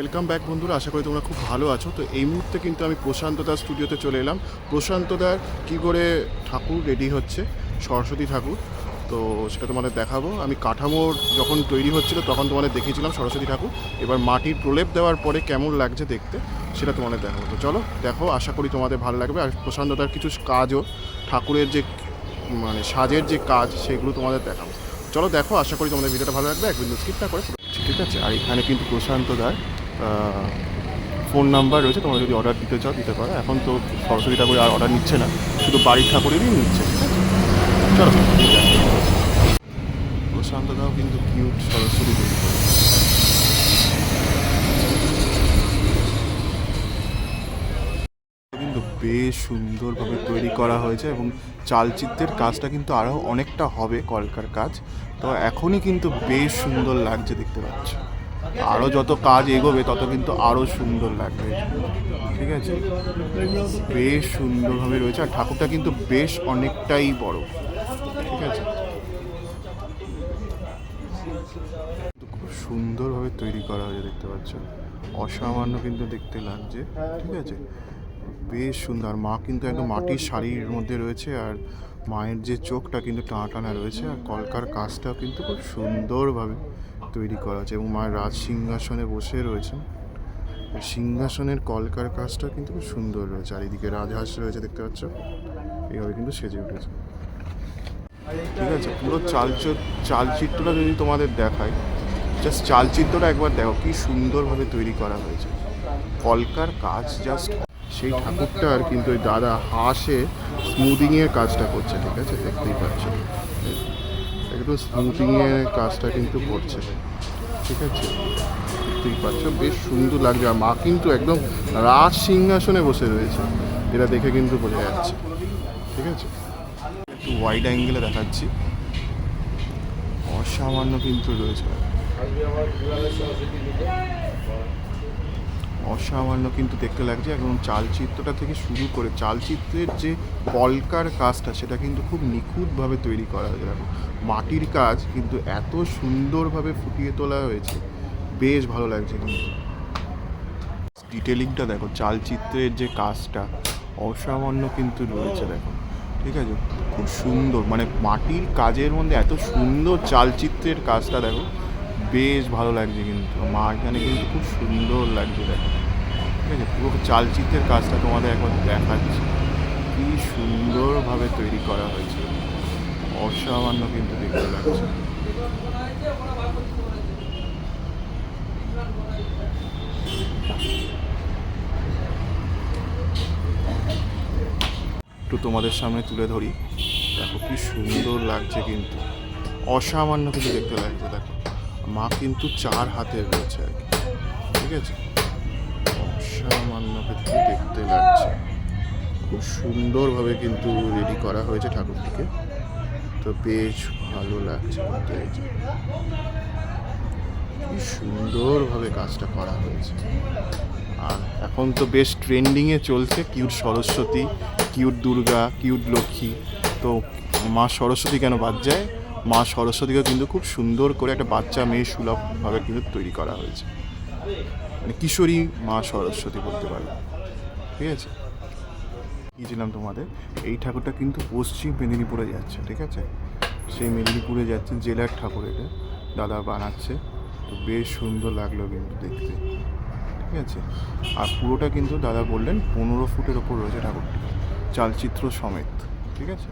Welcome back বন্ধুরা, আশা করি তোমরা খুব ভালো আছো। তো এই মুহূর্তে কিন্তু আমি প্রশান্তদার স্টুডিওতে চলে এলাম। প্রশান্তদার কী করে ঠাকুর রেডি হচ্ছে, সরস্বতী ঠাকুর, তো সেটা তোমাদের দেখাবো। আমি কাঠামোর যখন তৈরি হচ্ছিল তখন তোমাদের দেখিয়েছিলাম সরস্বতী ঠাকুর। এবার মাটির প্রলেপ দেওয়ার পরে কেমন লাগছে দেখতে সেটা তোমাদের দেখাবো। তো চলো দেখো, আশা করি তোমাদের ভালো লাগবে। আর প্রশান্তদার কিছু কাজও, ঠাকুরের যে মানে সাজের যে কাজ, সেগুলো তোমাদের দেখাবো। চলো দেখো, আশা করি তোমাদের ভিডিওটা ভালো লাগবে, একদম স্কিপ না করে। ঠিক আছে, আর এখানে কিন্তু প্রশান্তদার ফোন নাম্বার রয়েছে, তোমরা যদি অর্ডার দিতে চাও দিতে পারো। এখন তো সরস্বতী ঠাকুরের আর অর্ডার নিচ্ছে না, শুধু বাড়ির ঠাকুরেরই নিচ্ছে। চলো, প্রশান্তদাও কিন্তু কিউট সরস্বতী তৈরি করে। কিন্তু বেশ সুন্দরভাবে তৈরি করা হয়েছে এবং চালচিত্রের কাজটা কিন্তু আরও অনেকটা হবে, কলকার কাজ। তো এখনই কিন্তু বেশ সুন্দর লাগছে, দেখতে পাচ্ছ। আরও যত কাজ এগোবে তত কিন্তু আরও সুন্দর লাগবে। ঠিক আছে, বেশ সুন্দরভাবে রয়েছে। আর ঠাকুরটা কিন্তু বেশ অনেকটাই বড়। ঠিক আছে, খুব সুন্দরভাবে তৈরি করা হয়েছে, দেখতে পাচ্ছ। অসামান্য কিন্তু দেখতে লাগছে। ঠিক আছে, বেশ সুন্দর। মা কিন্তু একদম মাটির শাড়ির মধ্যে রয়েছে, আর মায়ের যে চোখটা কিন্তু টানা টানা রয়েছে। আর কলকার কাজটাও কিন্তু খুব সুন্দরভাবে তৈরি করা হয়েছে এবং মায়ের রাজ সিংহাসনে বসে রয়েছেন। সিংহাসনের কলকার কাজটা কিন্তু খুব সুন্দর রয়েছে। আর এদিকে রাজহাঁস রয়েছে, দেখতে পাচ্ছ। এইভাবে কিন্তু সেজে উঠেছে। ঠিক আছে, পুরো চালচিত্রটা যদি তোমাদের দেখায়, জাস্ট চালচিত্রটা একবার দেখো, কি সুন্দরভাবে তৈরি করা হয়েছে। কলকার কাজ জাস্ট। সেই ঠাকুরটার কিন্তু ওই দাদা হাঁসে স্মুদিংয়ের কাজটা করছে। ঠিক আছে, দেখতেই পাচ্ছ, একটু স্মুদিংয়ের কাজটা কিন্তু করছে। ঠিক আছে, দেখতেই পাচ্ছ, বেশ সুন্দর লাগছে। আর মা কিন্তু একদম রাজ সিংহাসনে বসে রয়েছে, এটা দেখে কিন্তু বোঝা যাচ্ছে। ঠিক আছে, একটু ওয়াইড অ্যাঙ্গেলে দেখাচ্ছি। অসামান্য কিন্তু রয়েছে, অসামান্য কিন্তু দেখতে লাগছে। এবং চালচিত্রটা থেকে শুরু করে চালচিত্রের যে কলকার কাজটা, সেটা কিন্তু খুব নিখুঁতভাবে তৈরি করা হয়েছে। দেখো, মাটির কাজ কিন্তু এত সুন্দরভাবে ফুটিয়ে তোলা হয়েছে, বেশ ভালো লাগছে। কিন্তু ডিটেলিংটা দেখো, চালচিত্রের যে কাজটা অসামান্য কিন্তু রয়েছে। দেখো, ঠিক আছে, খুব সুন্দর। মানে মাটির কাজের মধ্যে এত সুন্দর চালচিত্রের কাজটা দেখো, বেশ ভালো লাগছে। কিন্তু মা এখানে কিন্তু খুব সুন্দর লাগছে। দেখো, ঠিক আছে, পুরো চালচিত্রের কাজটা তোমাদের একবার দেখাচ্ছি, কি সুন্দরভাবে তৈরি করা হয়েছে। অসামান্য কিন্তু দেখতে লাগছে। একটু তোমাদের সামনে তুলে ধরি, দেখো কি সুন্দর লাগছে। কিন্তু অসামান্য কিন্তু দেখতে লাগছে। দেখো, মা কিন্তু চার হাতের রয়েছে আর কি। ঠিক আছে, অসামান্য কিন্তু দেখতে লাগছে। খুব সুন্দরভাবে কিন্তু রেডি করা হয়েছে ঠাকুরটিকে, তো বেশ ভালো লাগছে। কিন্তু এই যে কি সুন্দরভাবে কাজটা করা হয়েছে। আর এখন তো বেশ ট্রেন্ডিংয়ে চলছে cute Saraswati, cute Durga, cute Lakshmi. তো মা সরস্বতী কেন বাদ যায়? মা সরস্বতীকে কিন্তু খুব সুন্দর করে একটা বাচ্চা মেয়ে সুলভভাবে কিন্তু তৈরি করা হয়েছে, মানে কিশোরী মা সরস্বতী বলতে পারো। ঠিক আছে, গিয়েছিলাম তোমাদের, এই ঠাকুরটা কিন্তু পশ্চিম মেদিনীপুরে যাচ্ছে। ঠিক আছে, সেই মেদিনীপুরে যাচ্ছে, জেলার ঠাকুর এটা দাদা বানাচ্ছে। তো বেশ সুন্দর লাগলো কিন্তু দেখতে। ঠিক আছে, আর পুরোটা কিন্তু দাদা বললেন 15 ফুটের ওপর রয়েছে ঠাকুরটি, চালচিত্র সমেত। ঠিক আছে,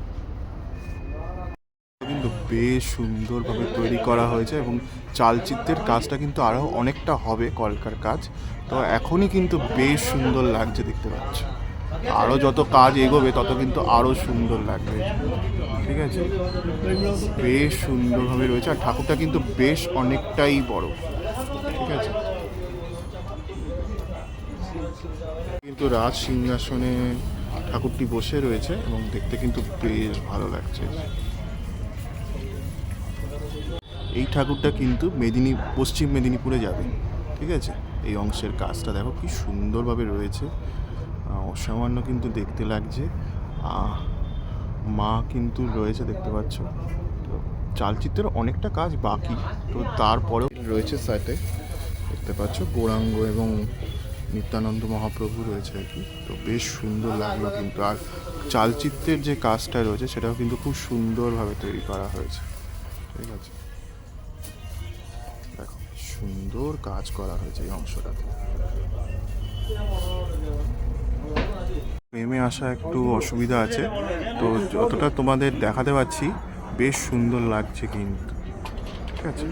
কিন্তু বেশ সুন্দরভাবে তৈরি করা হয়েছে এবং চালচিত্রের কাজটা কিন্তু আরও অনেকটা হবে, কলকার কাজ। তো এখনই কিন্তু বেশ সুন্দর লাগছে, দেখতে পাচ্ছ। আরও যত কাজ এগোবে তত কিন্তু আরও সুন্দর লাগবে। ঠিক আছে, বেশ সুন্দরভাবে রয়েছে। আর ঠাকুরটা কিন্তু বেশ অনেকটাই বড়। ঠিক আছে, কিন্তু রাজ সিংহাসনে ঠাকুরটি বসে রয়েছে এবং দেখতে কিন্তু বেশ ভালো লাগছে। এই ঠাকুরটা কিন্তু পশ্চিম মেদিনীপুরে যাবে। ঠিক আছে, এই অংশের কাজটা দেখো কি সুন্দরভাবে রয়েছে, অসামান্য কিন্তু দেখতে লাগছে। মা কিন্তু রয়েছে, দেখতে পাচ্ছ। তো চালচিত্রের অনেকটা কাজ বাকি, তো তারপরেও রয়েছে সাইটে। দেখতে পাচ্ছ গৌরাঙ্গ এবং নিত্যানন্দ মহাপ্রভু রয়েছে আর কি। তো বেশ সুন্দর লাগলো কিন্তু। আর চালচিত্রের যে কাজটা রয়েছে সেটাও কিন্তু খুব সুন্দরভাবে তৈরি করা হয়েছে, ঠিক আছে। দেখো সুন্দর কাজ করা হয়েছে এই অংশটাতে। ফ্রেমে আসা একটু অসুবিধা আছে, তো যতটা তোমাদের দেখাতে পারছি বেশ সুন্দর লাগছে কিন্তু, ঠিক আছে।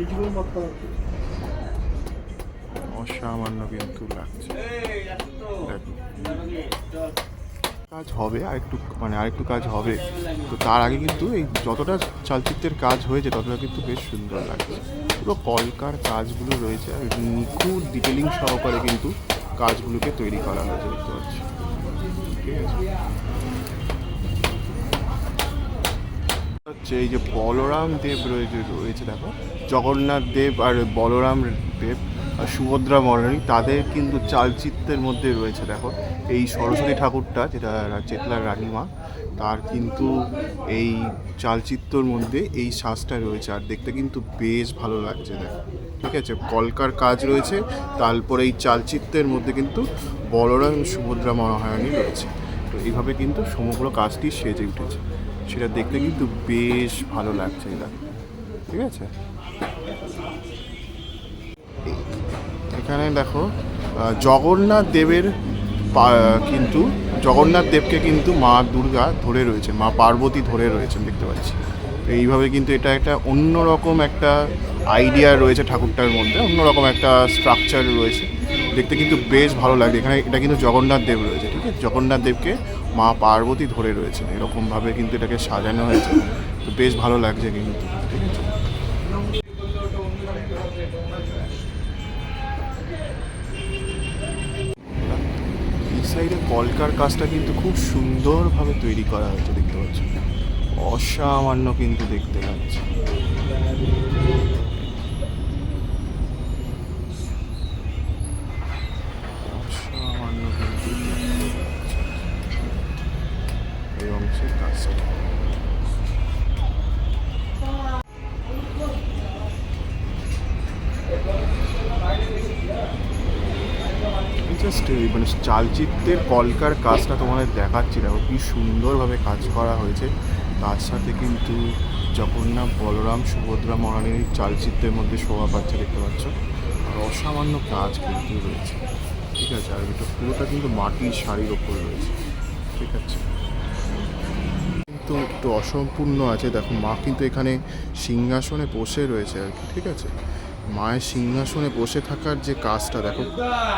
অসামান্য কিন্তু লাগছে। কাজ হবে আর একটু, মানে আরেকটু কাজ হবে, তো তার আগে কিন্তু এই যতটা চালচিত্রের কাজ হয়েছে ততটা কিন্তু বেশ সুন্দর লাগছে। পুরো কলকার কাজগুলো রয়েছে আর নিখুঁত ডিটেলিং সহকারে কিন্তু কাজগুলোকে তৈরি করা হয়েছে, দেখতে পাচ্ছি, ঠিক আছে। হচ্ছে এই যে বলরাম দেব রয়েছে দেখো, জগন্নাথ দেব আর বলরাম দেব আর সুভদ্রা মহারানী, তাদের কিন্তু চালচিত্রের মধ্যে রয়েছে দেখো। এই সরস্বতী ঠাকুরটা যেটা চেতলার রানীমা, তার কিন্তু এই চালচিত্রর মধ্যে এই সাজটা রয়েছে আর দেখতে কিন্তু বেশ ভালো লাগছে দেখো, ঠিক আছে। কলকার কাজ রয়েছে, তারপরে এই চালচিত্রের মধ্যে কিন্তু বলরাম সুভদ্রা মহারানী রয়েছে। তো এইভাবে কিন্তু সমগ্র কাজটি সেজে উঠেছে, সেটা দেখতে কিন্তু বেশ ভালো লাগছে এটা, ঠিক আছে। এখানে দেখো জগন্নাথ দেবের কিন্তু জগন্নাথ দেবকে কিন্তু মা দুর্গা ধরে রয়েছে, মা পার্বতী ধরে রয়েছেন দেখতে পাচ্ছি। তো এইভাবে কিন্তু এটা একটা অন্যরকম একটা আইডিয়া রয়েছে ঠাকুরটার মধ্যে, অন্যরকম একটা স্ট্রাকচার রয়েছে, দেখতে কিন্তু বেশ ভালো লাগে। এখানে এটা কিন্তু জগন্নাথ দেব রয়েছে, ঠিক আছে। জগন্নাথ দেবকে মা পার্বতী ধরে রয়েছেন, এরকমভাবে কিন্তু এটাকে সাজানো হয়েছে, তো বেশ ভালো লাগছে কিন্তু, ঠিক আছে। এই সাইডে কলকার কাজটা কিন্তু খুব সুন্দরভাবে তৈরি করা হয়েছে, দেখতে পাচ্ছ, অসামান্য কিন্তু দেখতে লাগছে। অসামান্য কিন্তু এই অংশের কাজটা। জাস্ট মানে চালচিত্রের কলকার কাজটা তোমাদের দেখাচ্ছি, দেখো কি সুন্দরভাবে কাজ করা হয়েছে। তার সাথে কিন্তু জগন্নাথ বলরাম সুভদ্রা মহারানীর চালচিত্রের মধ্যে শোভা পাচ্ছে, দেখতে পাচ্ছ। আর অসামান্য কাজ কিন্তু রয়েছে, ঠিক আছে। আর এটা পুরোটা কিন্তু মাটির শাড়ির ওপর রয়েছে, ঠিক আছে। কিন্তু একটু অসম্পূর্ণ আছে, দেখো মা কিন্তু এখানে সিংহাসনে বসে রয়েছে আর কি, ঠিক আছে। মায়ের সিংহাসনে বসে থাকার যে কাজটা দেখো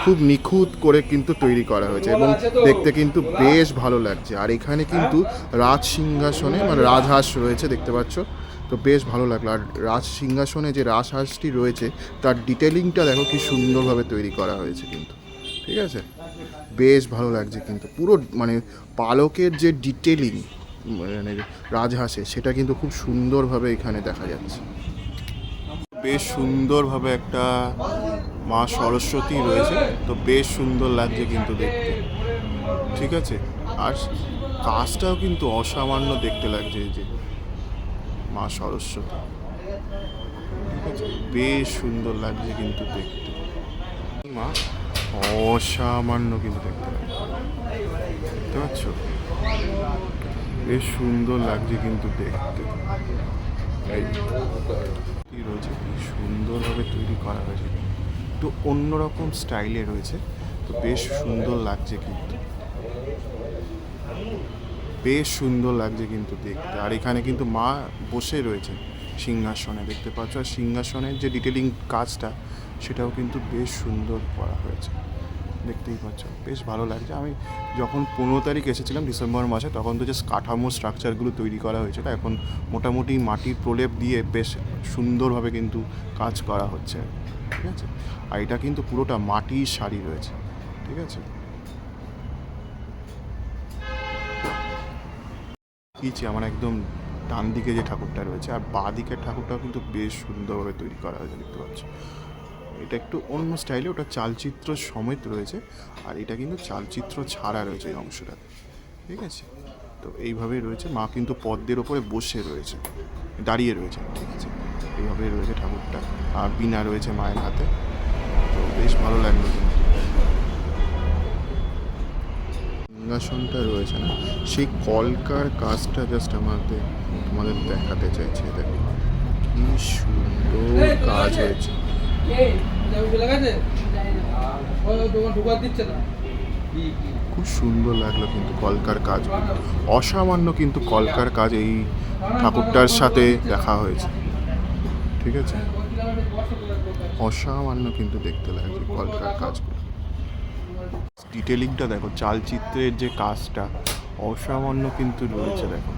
খুব নিখুঁত করে কিন্তু তৈরি করা হয়েছে এবং দেখতে কিন্তু বেশ ভালো লাগছে। আর এখানে কিন্তু রাজ সিংহাসনে মানে রাজহাঁস রয়েছে, দেখতে পাচ্ছ, তো বেশ ভালো লাগলো। আর রাজ সিংহাসনে যে রাজহাঁসটি রয়েছে তার ডিটেলিংটা দেখো কি সুন্দরভাবে তৈরি করা হয়েছে কিন্তু, ঠিক আছে। বেশ ভালো লাগছে কিন্তু পুরো মানে পালকের যে ডিটেলিং মানে রাজহাঁসে, সেটা কিন্তু খুব সুন্দরভাবে এখানে দেখা যাচ্ছে। বেশ সুন্দরভাবে একটা মা সরস্বতী রয়েছে, তো বেশ সুন্দর লাগছে কিন্তু দেখতে, ঠিক আছে। আর কাজটাও কিন্তু অসামান্য দেখতে লাগছে, এই যে মা সরস্বতী, ঠিক আছে, বেশ সুন্দর লাগছে কিন্তু দেখতে। মা অসামান্য কিন্তু দেখতে লাগছে, দেখতে পাচ্ছ, বেশ সুন্দর লাগছে কিন্তু দেখতে। এই কি রয়েছে, কি সুন্দরভাবে তৈরি করা হয়েছে, একটু অন্যরকম স্টাইলে রয়েছে, তো বেশ সুন্দর লাগছে কিন্তু, বেশ সুন্দর লাগছে কিন্তু দেখতে। আর এখানে কিন্তু মা বসে রয়েছে সিংহাসনে, দেখতে পাচ্ছ। আর সিংহাসনের যে ডিটেলিং কাজটা সেটাও কিন্তু বেশ সুন্দর করা হয়েছে, দেখতেই পাচ্ছ, বেশ ভালো লাগছে। আমি যখন 15 তারিখ এসেছিলাম ডিসেম্বর মাসে, তখন তো জাস্ট কাঠামো স্ট্রাকচারগুলো তৈরি করা হয়েছিল, এখন মোটামুটি মাটির প্রলেপ দিয়ে বেশ সুন্দরভাবে কিন্তু কাজ করা হচ্ছে, ঠিক আছে। আর এটা কিন্তু পুরোটা মাটির শাড়ি রয়েছে, ঠিক আছে। পিছে আমার একদম ডান দিকে যে ঠাকুরটা রয়েছে আর বাঁ দিকের ঠাকুরটাও কিন্তু বেশ সুন্দরভাবে তৈরি করা হয়েছে, দেখতে পাচ্ছ। এটা একটু অন্য স্টাইলে, ওটা চালচিত্র সমেত রয়েছে, আর এটা কিন্তু চালচিত্র ছাড়া রয়েছে এই অংশটা, ঠিক আছে। তো এইভাবেই রয়েছে, মা কিন্তু পদ্মের ওপরে বসে রয়েছে, দাঁড়িয়ে রয়েছে, ঠিক আছে। এইভাবেই রয়েছে ঠাকুরটা, আর বীণা রয়েছে মায়ের হাতে, তো বেশ ভালো লাগলো কিন্তু। সিংহাসনটা রয়েছে না, সেই কলকার কাজটা জাস্ট তোমাদের দেখাতে চাইছে। দেখো কি সুন্দর কাজ হয়েছে। খুব সুন্দর লাগলো কিন্তু কলকার কাজ, অসামান্য কিন্তু কলকার কাজ এই ঠাকুরটার সাথে দেখা হয়েছে। ঠিক আছে, অসামান্য কিন্তু দেখতে লাগছে কলকার কাজগুলো। ডিটেলিংটা দেখো, চালচিত্রের যে কাজটা অসামান্য কিন্তু রয়েছে দেখো।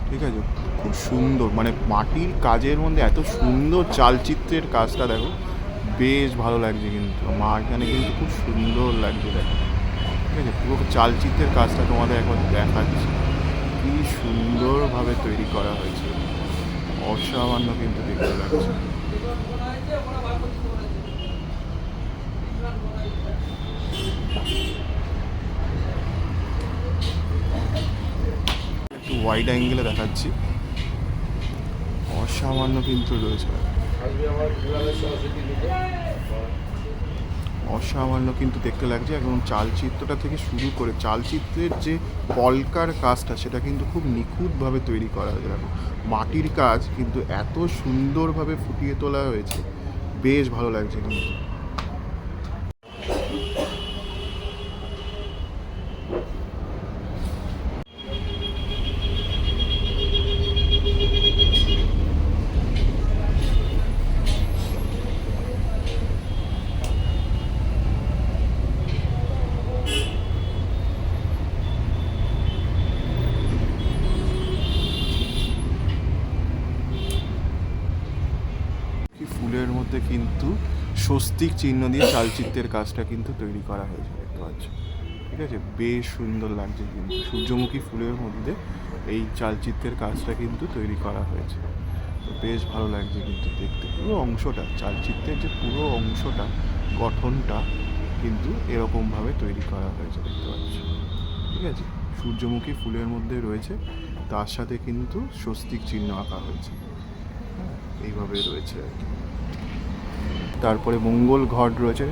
ঠিক আছে, খুব সুন্দর, মানে মাটির কাজের মধ্যে এত সুন্দর চালচিত্রের কাজটা দেখো, বেশ ভালো লাগছে কিন্তু। মা এখানে কিন্তু খুব সুন্দর লাগছে দেখো। ঠিক আছে, পুরো চালচিত্রের কাজটা তোমাদের একবার দেখাচ্ছি, কি সুন্দরভাবে তৈরি করা হয়েছে, অসামান্য কিন্তু দেখতে লাগছে। একটু ওয়াইড অ্যাঙ্গেলে দেখাচ্ছি, অসামান্য কিন্তু রয়েছে, অসামান্য কিন্তু দেখতে লাগছে। এবং চালচিত্রটা থেকে শুরু করে চালচিত্রের যে কলকার কাজটা সেটা কিন্তু খুব নিখুঁতভাবে তৈরি করা হয়েছে। দেখো মাটির কাজ কিন্তু এত সুন্দরভাবে ফুটিয়ে তোলা হয়েছে, বেশ ভালো লাগছে কিন্তু। ফুলের মধ্যে কিন্তু স্বস্তিক চিহ্ন দিয়ে চালচিত্রের কাজটা কিন্তু তৈরি করা হয়েছে, দেখতে পাচ্ছ। ঠিক আছে, বেশ সুন্দর লাগছে কিন্তু সূর্যমুখী ফুলের মধ্যে এই চালচিত্রের কাজটা কিন্তু তৈরি করা হয়েছে। তো বেশ ভালো লাগছে কিন্তু দেখতে, পুরো অংশটা চালচিত্রের যে পুরো অংশটা গঠনটা কিন্তু এরকমভাবে তৈরি করা হয়েছে, দেখতে পাচ্ছ। ঠিক আছে, সূর্যমুখী ফুলের মধ্যে রয়েছে, তার সাথে কিন্তু স্বস্তিক চিহ্ন আঁকা হয়েছে, এইভাবে রয়েছে আর কি। তারপরে মঙ্গল ঘট রয়েছে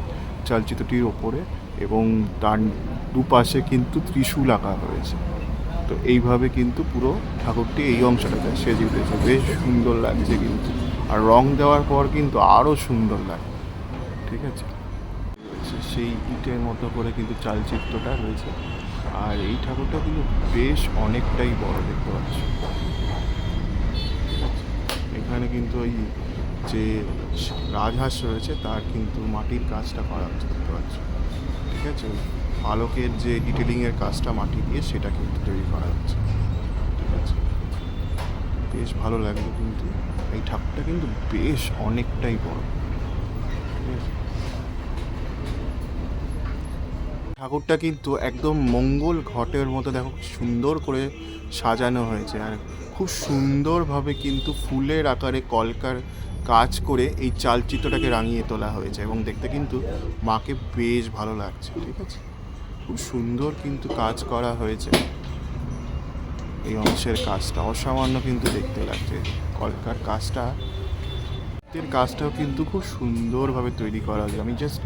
চালচিত্রটির ওপরে, এবং তার দুপাশে কিন্তু ত্রিশূল আঁকা হয়েছে। তো এইভাবে কিন্তু পুরো ঠাকুরটি এই অংশটাতে সেজে উঠেছে, বেশ সুন্দর লাগছে কিন্তু। আর রং দেওয়ার পর কিন্তু আরও সুন্দর লাগে। ঠিক আছে, সেই ইটের মতো করে কিন্তু চালচিত্রটা রয়েছে। আর এই ঠাকুরটা কিন্তু বেশ অনেকটাই বড়, দেখতে পাচ্ছ। এখানে কিন্তু ওই যে রাজহাঁস রয়েছে তার কিন্তু মাটির কাজটা করা হচ্ছে, দেখতে পাচ্ছ। ঠিক আছে, আলোকের যে ডিটেলিংয়ের কাজটা মাটি দিয়ে সেটা কিন্তু তৈরি করা হচ্ছে। ঠিক আছে, বেশ ভালো লাগলো কিন্তু। এই ঠাকুরটা কিন্তু বেশ অনেকটাই বড়। ঠিক আছে, ঠাকুরটা কিন্তু একদম মঙ্গল ঘটের মতো দেখো সুন্দর করে সাজানো হয়েছে। আর খুব সুন্দরভাবে কিন্তু ফুলের আকারে কলকার কাজ করে এই চালচিত্রটাকে রাঙিয়ে তোলা হয়েছে, এবং দেখতে কিন্তু মাকে বেশ ভালো লাগছে। ঠিক আছে, খুব সুন্দর কিন্তু কাজ করা হয়েছে। এই অংশের কাজটা অসামান্য কিন্তু দেখতে লাগছে, কলকার কাজটাও কিন্তু খুব সুন্দরভাবে তৈরি করা হয়েছে। আমি জাস্ট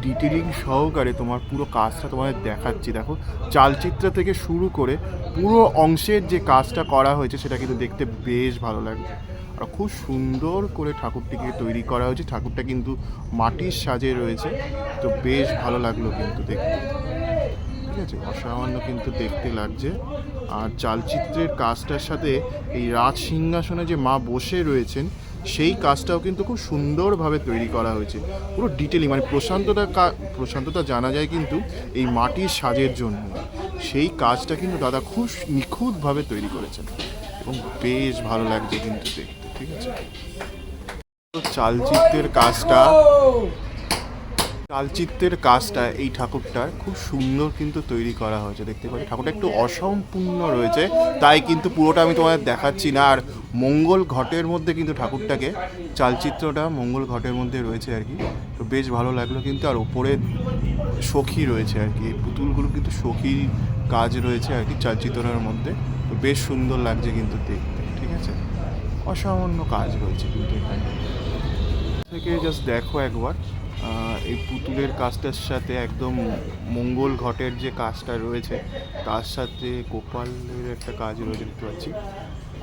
ডিটেলিং সহকারে তোমার পুরো কাজটা তোমাদের দেখাচ্ছি। দেখো চালচিত্র থেকে শুরু করে পুরো অংশের যে কাজটা করা হয়েছে সেটা কিন্তু দেখতে বেশ ভালো লাগছে। আর খুব সুন্দর করে ঠাকুরটিকে তৈরি করা হয়েছে, ঠাকুরটা কিন্তু মাটির সাজে রয়েছে, তো বেশ ভালো লাগলো কিন্তু দেখতে। ঠিক আছে, অসামান্য কিন্তু দেখতে লাগছে। আর চালচিত্রের কাজটার সাথে এই রাজ সিংহাসনে যে মা বসে রয়েছেন সেই কাজটাও কিন্তু খুব সুন্দরভাবে তৈরি করা হয়েছে, পুরো ডিটেলিং। মানে প্রশান্ততা জানা যায় কিন্তু এই মাটির সাজের জন্য। সেই কাজটা কিন্তু দাদা খুব নিখুঁতভাবে তৈরি করেছেন, এবং বেশ ভালো লাগছে কিন্তু দেখতে। ঠিক আছে, চালচিত্রের কাজটা এই ঠাকুরটার খুব সুন্দর কিন্তু তৈরি করা হয়েছে, দেখতে পাচ্ছি। ঠাকুরটা একটু অসম্পূর্ণ রয়েছে, তাই কিন্তু পুরোটা আমি তোমাদের দেখাচ্ছি না। আর মঙ্গল ঘটের মধ্যে কিন্তু ঠাকুরটাকে, চালচিত্রটা মঙ্গল ঘটের মধ্যে রয়েছে আর কি। তো বেশ ভালো লাগলো কিন্তু। আর ওপরে সখী রয়েছে আর কি, এই পুতুলগুলো কিন্তু সখীর কাজ রয়েছে আর কি চালচিত্রের মধ্যে। তো বেশ সুন্দর লাগছে কিন্তু দেখতে। ঠিক আছে, অসামান্য কাজ রয়েছে কিন্তু এখানে থেকে। জাস্ট দেখো একবার এই পুতুলের কাজটার সাথে একদম মঙ্গল ঘটের যে কাজটা রয়েছে তার সাথে গোপালের একটা কাজ রয়েছে দেখতে পাচ্ছি,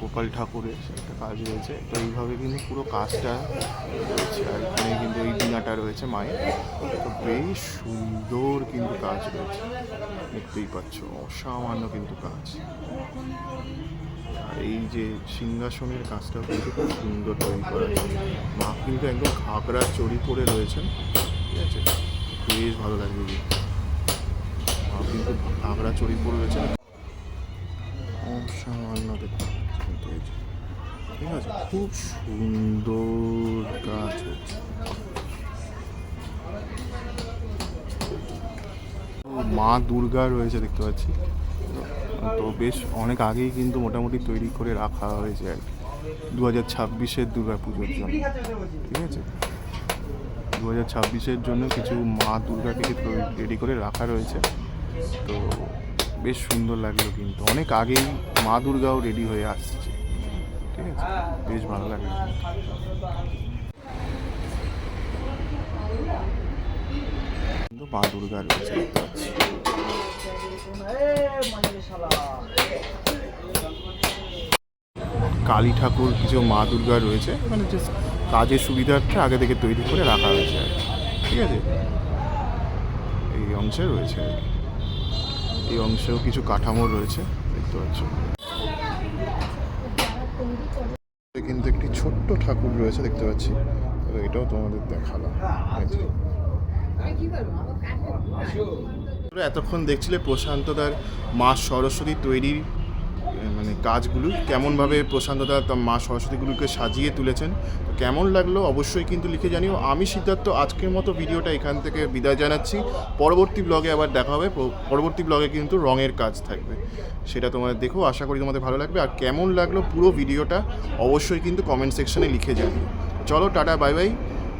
গোপাল ঠাকুরের একটা কাজ রয়েছে। তো এইভাবে কিন্তু পুরো কাজটা রয়েছে। আর এখানে কিন্তু এই দিনাটা রয়েছে মায়ের, তো বেশ সুন্দর কিন্তু কাজ রয়েছে, দেখতেই পাচ্ছ অসামান্য কিন্তু কাজ। আর এই যে সিংহাসনের কাজটাও কিন্তু খুব সুন্দর তৈরি করা, মা কিন্তু একদম ঘাগরা চড়ি পরে রয়েছেন, ঠিক আছে, বেশ ভালো লাগবে। মা কিন্তু ঘাগরা চড়ি পরে রয়েছেন, অসামান্য দেখতে কিন্তু এই যে, ঠিক আছে, খুব সুন্দর কাজ হচ্ছে। মা দুর্গা রয়েছে দেখতে পাচ্ছি, তো বেশ অনেক আগেই কিন্তু মোটামুটি তৈরি করে রাখা হয়েছে আর কি, 2026-এর দুর্গা পুজোর জন্য, ঠিক আছে। 2026-এর জন্য কিছু মা দুর্গাকে রেডি করে রাখা রয়েছে, তো বেশ সুন্দর লাগলো কিন্তু অনেক আগেই মা দুর্গাও রেডি হয়ে আসছে, ঠিক আছে, বেশ ভালো লাগলো। কিন্তু মা দুর্গা রয়েছে দেখতে পাচ্ছি। কালী ঠাকুর কিছু মা দুর্গা রয়েছে, মানে যে কাজের সুবিধার্থে আগে থেকে তৈরি করে রাখা হয়েছে আর কি, ঠিক আছে। এই অংশে রয়েছে আর কি, এই অংশেও কিছু কাঠামো রয়েছে দেখতে পাচ্ছ। কিন্তু একটি ছোট্ট ঠাকুর রয়েছে দেখতে পাচ্ছি, তো এটাও তোমাদের দেখালাম। এতক্ষণ দেখছিলে প্রশান্তদার মা সরস্বতী তৈরির মানে কাজগুলো, কেমনভাবে প্রশান্তদা মা সরস্বতীগুলোকে সাজিয়ে তুলেছেন, কেমন লাগলো অবশ্যই কিন্তু লিখে জানিও। আমি সিদ্ধার্থ আজকের মতো ভিডিওটা এখান থেকে বিদায় জানাচ্ছি। পরবর্তী ব্লগে আবার দেখা হবে, পরবর্তী ব্লগে কিন্তু রঙের কাজ থাকবে, সেটা তোমাদের দেখো, আশা করি তোমাদের ভালো লাগবে। আর কেমন লাগলো পুরো ভিডিওটা অবশ্যই কিন্তু কমেন্ট সেকশনে লিখে জানিও। চলো টাটা, বাই বাই,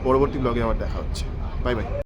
পরবর্তী ব্লগে আবার দেখা হচ্ছে, বাই বাই।